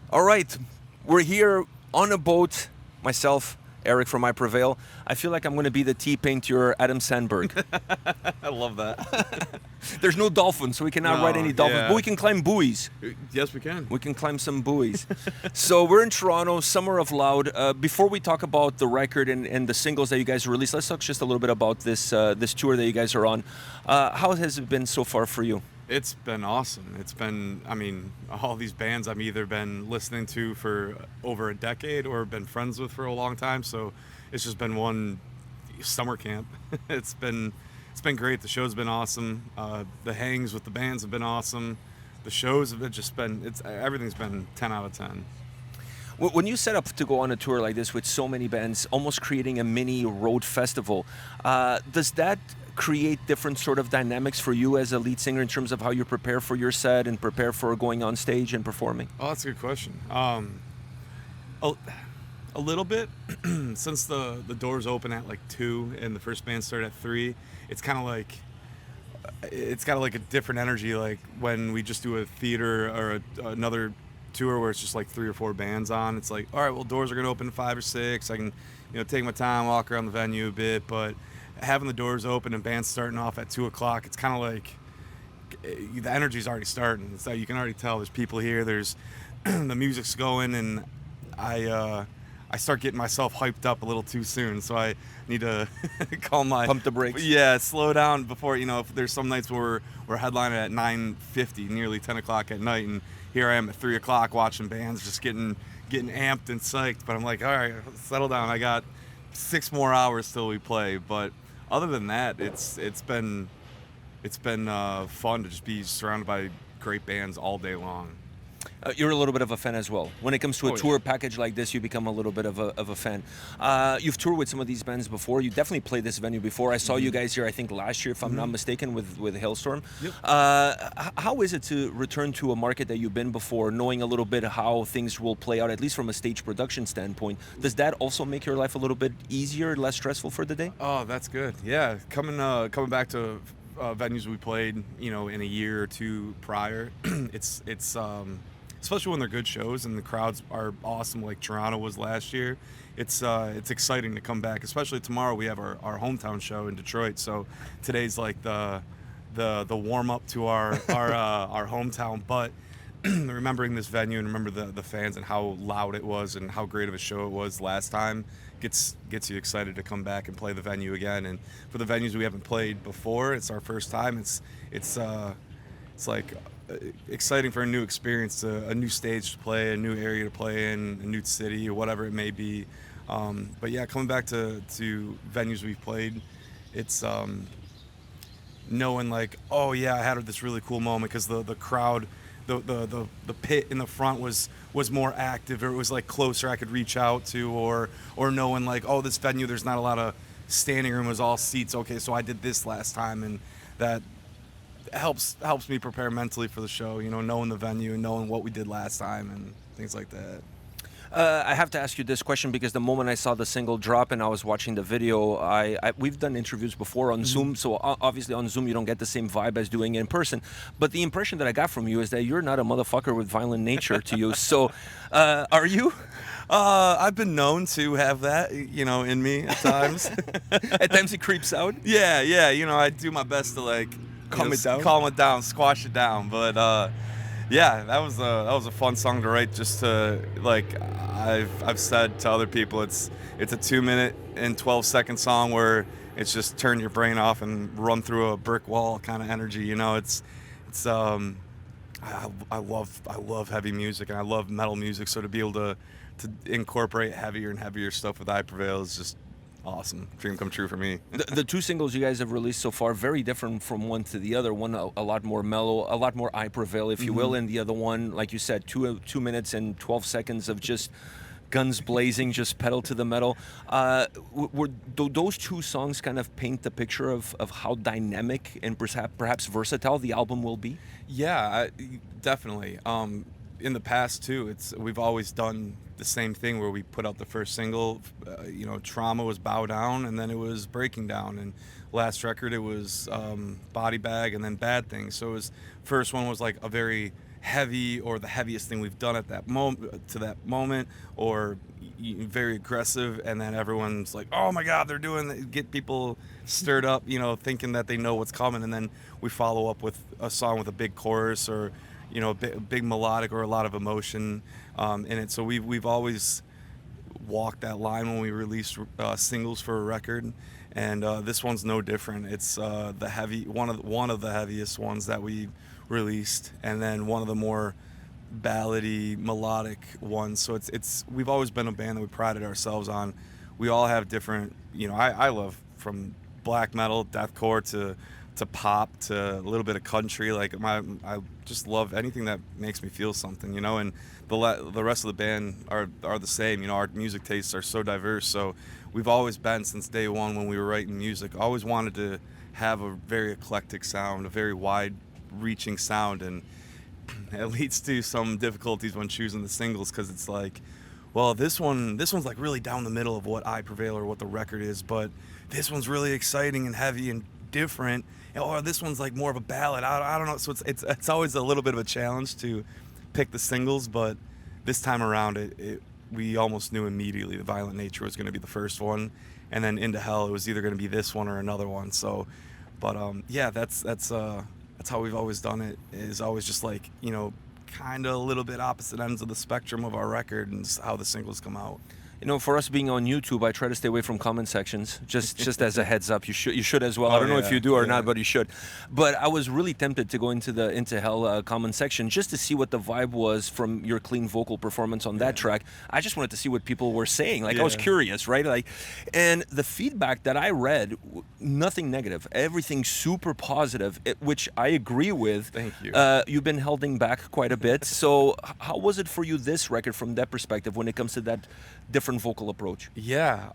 All right, we're here on a boat. Myself, Eric from Prevail. I feel like I'm going to be the T-Pain to your Adam Sandberg. I love that. There's no dolphins, so we cannot ride No, any dolphins, but yeah. we can climb buoys. Yes, we can. We can climb some buoys. So we're in Toronto, Summer of Loud. Before we talk about the record and the singles that you guys released, let's talk just a little bit about this tour that you guys are on. How has it been so far for you? It's been awesome. It's been, I mean, all these bands I've either been listening to for over a decade or been friends with for a long time. So it's just been one summer camp. It's been great. The show's been awesome. The hangs with the bands have been awesome. The shows have just been, everything's been 10 out of 10. When you set up to go on a tour like this with so many bands, almost creating a mini road festival, does that create different sort of dynamics for you as a lead singer in terms of how you prepare for your set and prepare for going on stage and performing? Oh, that's a good question. A, a little bit. Since the doors open at like 2 and the first band started at 3, it's kind of like a different energy. Like when we just do a theater or another tour where it's just like 3 or 4 bands on. It's like, all right, well, doors are gonna open at 5 or 6. I can, take my time, walk around the venue a bit, but having the doors open and bands starting off at 2 o'clock, it's kind of like the energy's already starting. So you can already tell there's people here. There's the music's going, and I start getting myself hyped up a little too soon. So I need to calm my Pump the brakes. Yeah, slow down before If there's some nights where we're headlining at 9:50, nearly 10 o'clock at night, and here I am at 3 o'clock watching bands, just getting amped and psyched. But I'm like, all right, settle down. I got 6 more hours till we play. But other than that, it's been fun to just be surrounded by great bands all day long. You're a little bit of a fan as well. When it comes to a Oh, yeah. tour package like this, you become a little bit of a fan. You've toured with some of these bands before. You definitely played this venue before. I saw you guys here, I think, last year, if I'm not mistaken, with Hailstorm. Yep. How is it to return to a market that you've been before, knowing a little bit how things will play out, at least from a stage production standpoint? Does that also make your life a little bit easier, less stressful for the day? Oh, that's good. Yeah, coming back to venues we played, in a year or two prior, it's especially when they're good shows and the crowds are awesome, like Toronto was last year. It's exciting to come back, especially tomorrow. We have our hometown show in Detroit, so today's like the warm up to our hometown. But remembering this venue and remember the fans and how loud it was and how great of a show it was last time gets you excited to come back and play the venue again. And for the venues we haven't played before, it's our first time. It's like exciting for a new experience, a new stage to play, a new area to play in, a new city or whatever it may be. But yeah, coming back to venues we've played, it's knowing like, oh yeah, I had this really cool moment because the crowd, the pit in the front was more active, or it was like closer I could reach out to, or knowing like, oh, this venue there's not a lot of standing room, it was all seats. Okay, so I did this last time, and that helps me prepare mentally for the show. Knowing the venue and knowing what we did last time and things like that. I have to ask you this question because the moment I saw the single drop and I was watching the video, we've done interviews before on Zoom, so obviously on Zoom you don't get the same vibe as doing it in person. But the impression that I got from you is that you're not a motherfucker with violent nature to you. So, are you? I've been known to have that, in me at times. At times it creeps out. Yeah. I do my best to like Calm it down, squash it down. But yeah, that was a fun song to write. Just to like, I've said to other people, it's a 2-minute and 12-second song where it's just turn your brain off and run through a brick wall kind of energy. I love heavy music and I love metal music. So to be able to incorporate heavier and heavier stuff with Prevail is just awesome. Dream come true for me. The 2 singles you guys have released so far, very different from one to the other. One a lot more mellow, a lot more Prevail, if you will, and the other one, like you said, 2 minutes and 12 seconds of just guns blazing, just pedal to the metal. Were those 2 songs kind of paint the picture of how dynamic and perhaps versatile the album will be? Yeah, definitely. In the past too, we've always done the same thing where we put out the first single. Trauma was Bow Down, and then it was Breaking Down, and last record it was Body Bag, and then Bad Things. So first one was like a very heavy or the heaviest thing we've done at that moment to that moment, or very aggressive, and then everyone's like, oh my god, they're doing that. Get people stirred up, thinking that they know what's coming, and then we follow up with a song with a big chorus, or a big melodic or a lot of emotion in it. So we've always walked that line when we release singles for a record, and this one's no different. It's the heavy one of the heaviest ones that we released, and then one of the more ballady, melodic ones. So it's we've always been a band that we prided ourselves on. We all have different, I love from black metal, deathcore to pop to a little bit of country. Like I just love anything that makes me feel something, and the rest of the band are the same. Our music tastes are so diverse. So we've always been, since day one when we were writing music, always wanted to have a very eclectic sound, a very wide reaching sound, and it leads to some difficulties when choosing the singles, because it's like, well, this one's like really down the middle of what I Prevail or what the record is, but this one's really exciting and heavy and different, or this one's like more of a ballad. I don't know. So it's always a little bit of a challenge to pick the singles, but this time around we almost knew immediately the Violent Nature was going to be the first one, and then Into Hell, it was either going to be this one or another one. So, but yeah, that's how we've always done it, is always just like, kind of a little bit opposite ends of the spectrum of our record and how the singles come out. For us being on YouTube, I try to stay away from comment sections. Just as a heads up, you should as well. I don't know if you do or not, but you should. But I was really tempted to go into the Into Hell comment section just to see what the vibe was from your clean vocal performance on that track. I just wanted to see what people were saying. I was curious, right? And the feedback that I read, nothing negative, everything super positive, which I agree with. Thank you. You've been holding back quite a bit. So how was it for you, this record, from that perspective, when it comes to that different vocal approach? Yeah,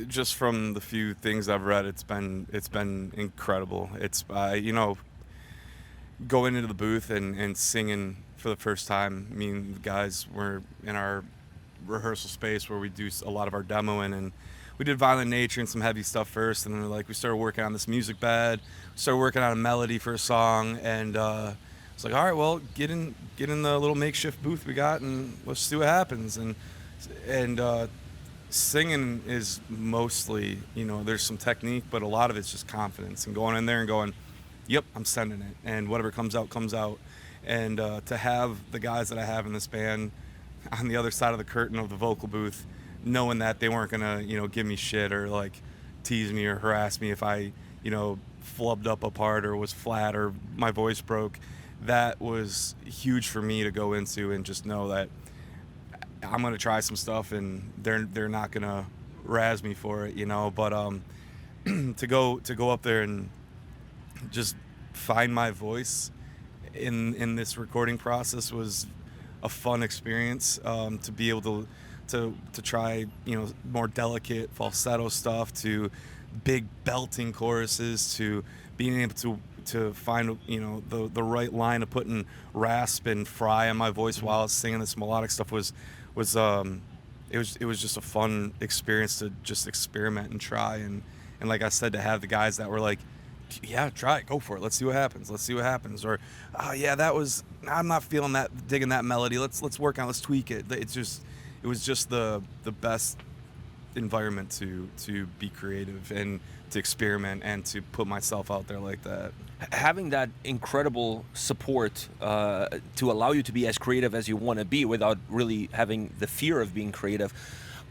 just from the few things I've read, it's been incredible. It's going into the booth and singing for the first time. I mean, the guys were in our rehearsal space where we do a lot of our demoing, and we did Violent Nature and some heavy stuff first, and then we started working on this music bed, started working on a melody for a song, and it's like, all right, well, get in the little makeshift booth we got, and let's see what happens. And singing is mostly, there's some technique, but a lot of it's just confidence and going in there and going, yep, I'm sending it, and whatever comes out comes out. And to have the guys that I have in this band on the other side of the curtain of the vocal booth, knowing that they weren't gonna give me shit or tease me or harass me if I flubbed up a part or was flat or my voice broke, that was huge for me to go into and just know that I'm gonna try some stuff and they're not gonna razz me for it, But to go up there and just find my voice in this recording process was a fun experience. To be able to try more delicate falsetto stuff, to big belting choruses, to being able to find the right line of putting rasp and fry on my voice while I was singing this melodic stuff was it was just a fun experience to just experiment and try, and like I said, to have the guys that were like, yeah, try it, go for it, let's see what happens, or oh yeah, I'm not feeling that, digging that melody, let's work on, let's tweak it. It was just the best environment to be creative and to experiment and to put myself out there like that. Having that incredible support to allow you to be as creative as you want to be without really having the fear of being creative,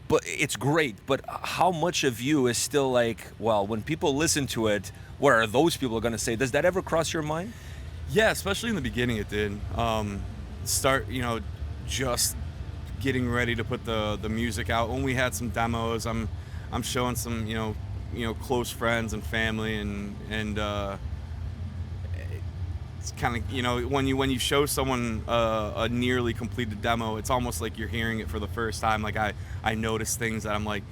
but it's great. But how much of you is still like, well, when people listen to it, what are those people going to say? Does that ever cross your mind? Yeah, especially in the beginning it did. Just getting ready to put the music out. When we had some demos, I'm showing some close friends and family, and it's kind of when you show someone a nearly completed demo, it's almost like you're hearing it for the first time. Like I notice things that I'm like,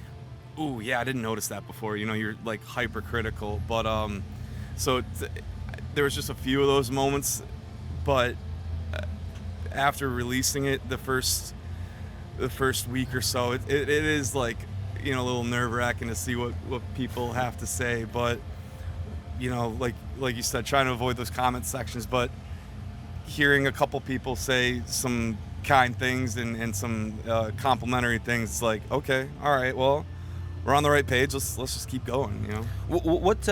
ooh, yeah, I didn't notice that before. You're like hypercritical, but so there was just a few of those moments, but after releasing it, the first week or so, it is like a little nerve-wracking to see what people have to say, but like you said, trying to avoid those comment sections, but hearing a couple people say some kind things and some complimentary things, it's like, okay, all right, well, we're on the right page. Let's just keep going, you know. What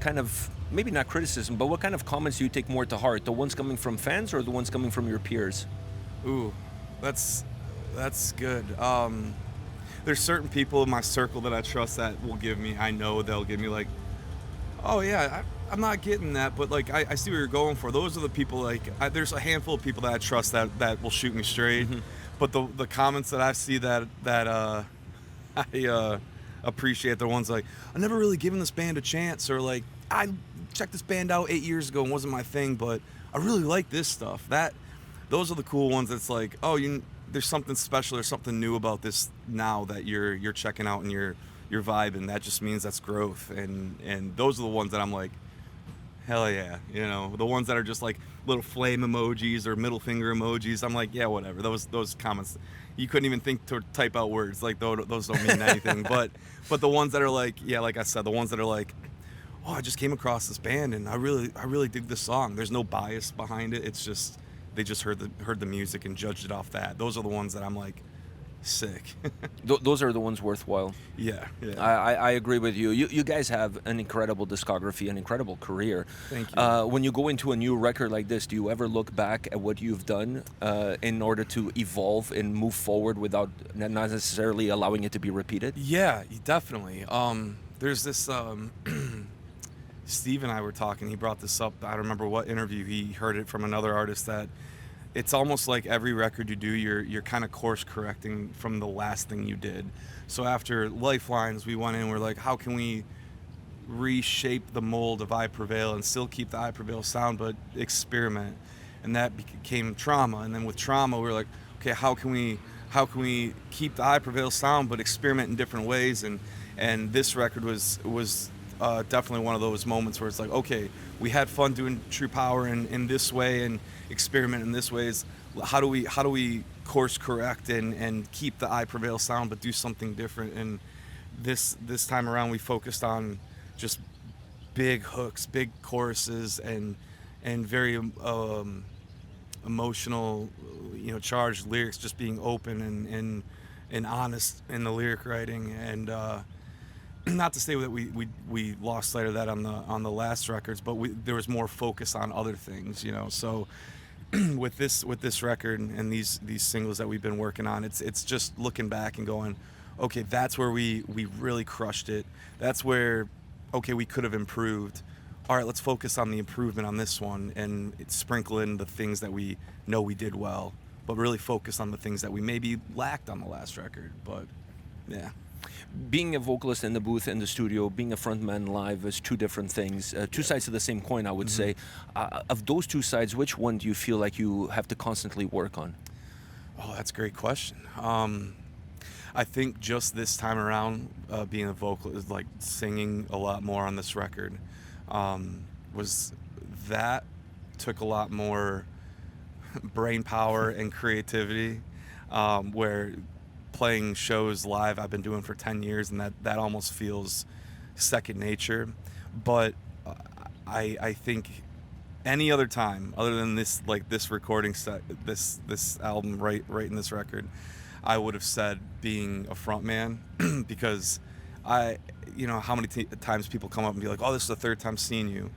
kind of, maybe not criticism, but what kind of comments do you take more to heart? The ones coming from fans or the ones coming from your peers? Ooh, that's good. There's certain people in my circle that I trust that will give me. I know they'll give me like, oh yeah, I'm not getting that, but like I see what you're going for. Those are the people like there's a handful of people that I trust that will shoot me straight. But the comments that I see that I appreciate, the ones like, I never really given this band a chance, or like, I checked this band out 8 years ago and wasn't my thing, but I really like this stuff. Those are the cool ones. That's like, oh, there's something special or something new about this now that you're checking out and you're vibing. That just means that's growth, and those are the ones that I'm like, hell yeah, you know. The ones that are just like little flame emojis or middle finger emojis, I'm like, yeah, whatever. Those comments, you couldn't even think to type out words. Like those don't mean anything. But the ones that are like, yeah, like I said, the ones that are like, oh, I just came across this band and I really dig this song. There's no bias behind it. It's just they just heard the music and judged it off that. Those are the ones that I'm like, sick. Those are the ones worthwhile. Yeah. I agree with you. You guys have an incredible discography, an incredible career. Thank you. When you go into a new record like this, do you ever look back at what you've done in order to evolve and move forward without not necessarily allowing it to be repeated? Yeah, definitely. There's this Steve and I were talking. He brought this up. I don't remember what interview. He heard it from another artist that it's almost like every record you do, you're kind of course correcting from the last thing you did. So after Lifelines, we went in and we're like, how can we reshape the mold of I Prevail and still keep the I Prevail sound, but experiment? And that became Trauma. And then with Trauma, we were like, okay, how can we keep the I Prevail sound but experiment in different ways? And this record was definitely one of those moments where it's like, okay, we had fun doing True Power in this way and experiment in this ways. How do we course correct and keep the I Prevail sound but do something different? And this time around we focused on just big hooks, big choruses, and very emotional, charged lyrics, just being open and honest in the lyric writing. And not to say that we lost sight of that on the last records, but there was more focus on other things, So with this record and these singles that we've been working on, it's just looking back and going, okay, that's where we really crushed it. That's where, okay, we could have improved. All right, let's focus on the improvement on this one and sprinkle in the things that we know we did well, but really focus on the things that we maybe lacked on the last record. But yeah. Being a vocalist in the booth, in the studio, being a frontman live is two different things, two sides of the same coin, I would say. Of those two sides, which one do you feel like you have to constantly work on? Oh, that's a great question. I think just this time around, being a vocalist, like singing a lot more on this record, took a lot more brain power and creativity, where playing shows live I've been doing for 10 years, and that almost feels second nature. But I think any other time other than this, like this recording set, this album, writing this record, I would have said being a front man because how many times people come up and be like, oh, this is the third time seeing you.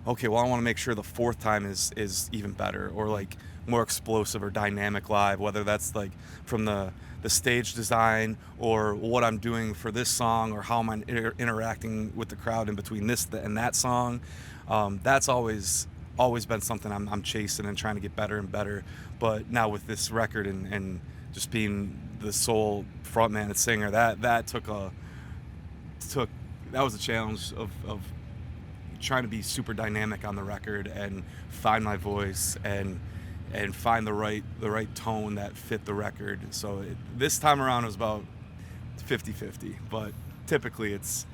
Okay, well, I want to make sure the fourth time is even better, or like more explosive or dynamic live, whether that's like from the stage design or what I'm doing for this song or how I'm interacting with the crowd in between this and that song. That's always been something I'm chasing and trying to get better and better. But now with this record and just being the sole frontman and singer, that was a challenge of trying to be super dynamic on the record and find my voice and find the right tone that fit the record. So this time around it was about 50-50, but typically it's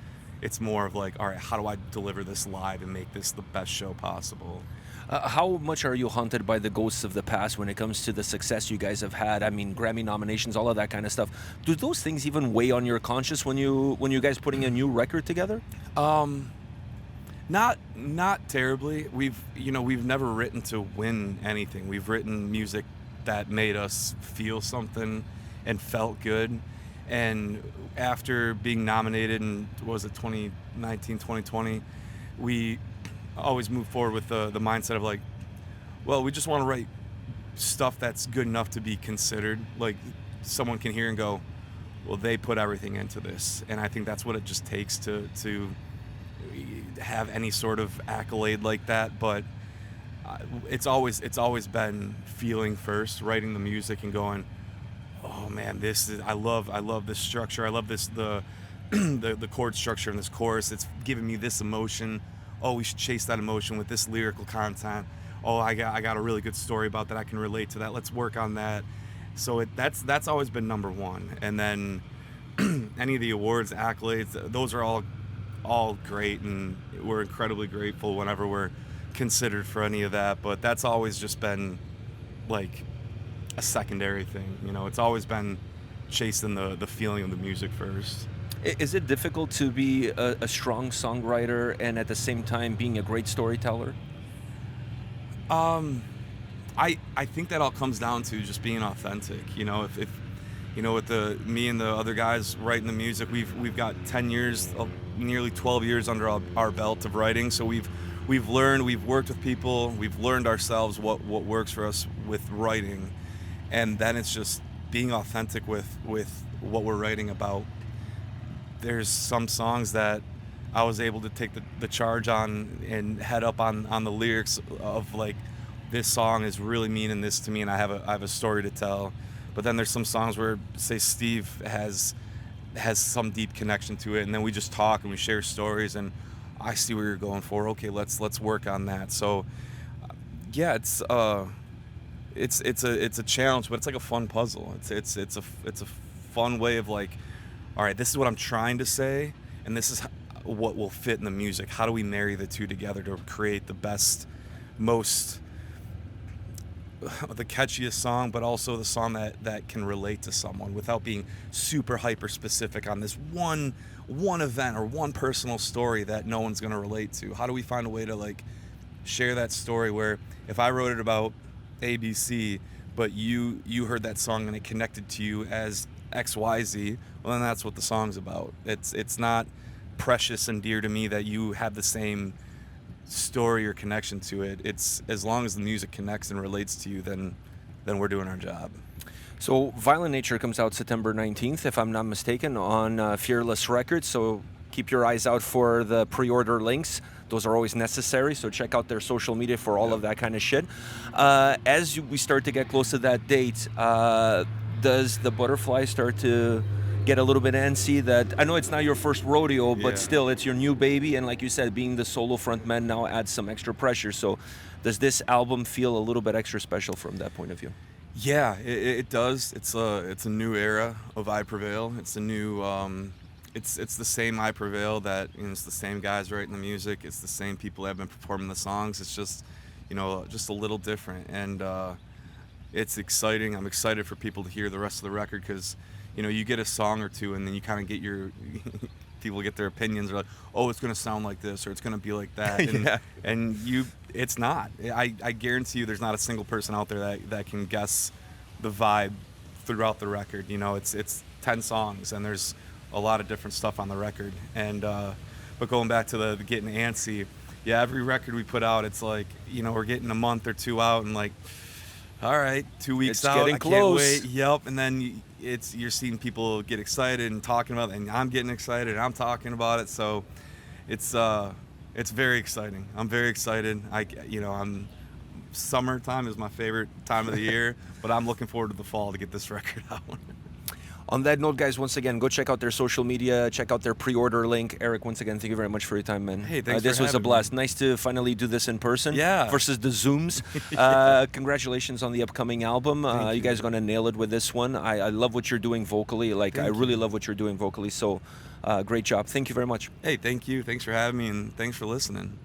more of like, all right, how do I deliver this live and make this the best show possible? How much are you haunted by the ghosts of the past when it comes to the success you guys have had? I mean, Grammy nominations, all of that kind of stuff. Do those things even weigh on your conscience when you guys putting a new record together? Not terribly. We've never written to win anything. We've written music that made us feel something and felt good. And after being nominated in, what was it, 2019, 2020, we always move forward with the mindset of like, well, we just want to write stuff that's good enough to be considered. Like someone can hear and go, well, they put everything into this. And I think that's what it just takes to have any sort of accolade like that. But it's always been feeling first, writing the music and going, oh man, I love this structure. I love the the chord structure in this chorus. It's giving me this emotion. Oh, we should chase that emotion with this lyrical content. Oh, I got a really good story about that. I can relate to that. Let's work on that. So that's always been number one. And then any of the awards, accolades, those are all great, and we're incredibly grateful whenever we're considered for any of that. But that's always just been like a secondary thing. It's always been chasing the feeling of the music first. Is it difficult to be a strong songwriter and at the same time being a great storyteller? I think that all comes down to just being authentic. If with me and the other guys writing the music, we've got 10 years, nearly 12 years under our belt of writing. So we've learned, we've worked with people, we've learned ourselves what works for us with writing, and then it's just being authentic with what we're writing about. There's some songs that I was able to take the charge on and head up on the lyrics of like, this song is really meaning this to me, and I have a story to tell. But then there's some songs where, say, Steve has some deep connection to it, and then we just talk and we share stories, and I see where you're going for. Okay, let's work on that. So, yeah, it's a challenge, but it's like a fun puzzle. It's a fun way of like, all right, this is what I'm trying to say, and this is what will fit in the music. How do we marry the two together to create the best, the catchiest song, but also the song that can relate to someone without being super hyper specific on this one event or one personal story that no one's going to relate to? How do we find a way to like share that story where if I wrote it about ABC, but you heard that song and it connected to you as XYZ, well, then that's what the song's about. It's not precious and dear to me that you have the same story or connection to it. It's as long as the music connects and relates to you, then we're doing our job. So Violent Nature comes out September 19th, if I'm not mistaken, on Fearless Records. So keep your eyes out for the pre-order links. Those are always necessary, so check out their social media for all of that kind of shit. As we start to get close to that date, does the butterfly start to get a little bit antsy? That I know it's not your first rodeo, but still, it's your new baby, and like you said, being the solo frontman now adds some extra pressure. So does this album feel a little bit extra special from that point of view? Yeah, it does. It's a new era of I Prevail. It's a new it's the same I Prevail that, it's the same guys writing the music. It's the same people that have been performing the songs. It's just, just a little different, and it's exciting. I'm excited for people to hear the rest of the record, because you get a song or two and then you kind of get your people get their opinions. They're like, oh, it's going to sound like this or it's going to be like that. And, Yeah. and it's not. I guarantee you there's not a single person out there that can guess the vibe throughout the record. It's 10 songs and there's a lot of different stuff on the record. And but going back to the getting antsy, yeah, every record we put out, it's like, we're getting a month or two out and like, all right, 2 weeks It's out, getting I close. can't wait. Yep, and then you're seeing people get excited and talking about it, and I'm getting excited, and I'm talking about it. So it's very exciting. I'm very excited. Summertime is my favorite time of the year, but I'm looking forward to the fall to get this record out. On that note, guys, once again, go check out their social media, check out their pre-order link. Eric, once again, thank you very much for your time, man. Hey, thanks This for was a having blast. me. Nice to finally do this in person. Yeah. Versus the Zooms. Congratulations on the upcoming album. You guys are going to nail it with this one. I love what you're doing vocally. I really love what you're doing vocally. So great job. Thank you very much. Hey, thank you. Thanks for having me, and thanks for listening.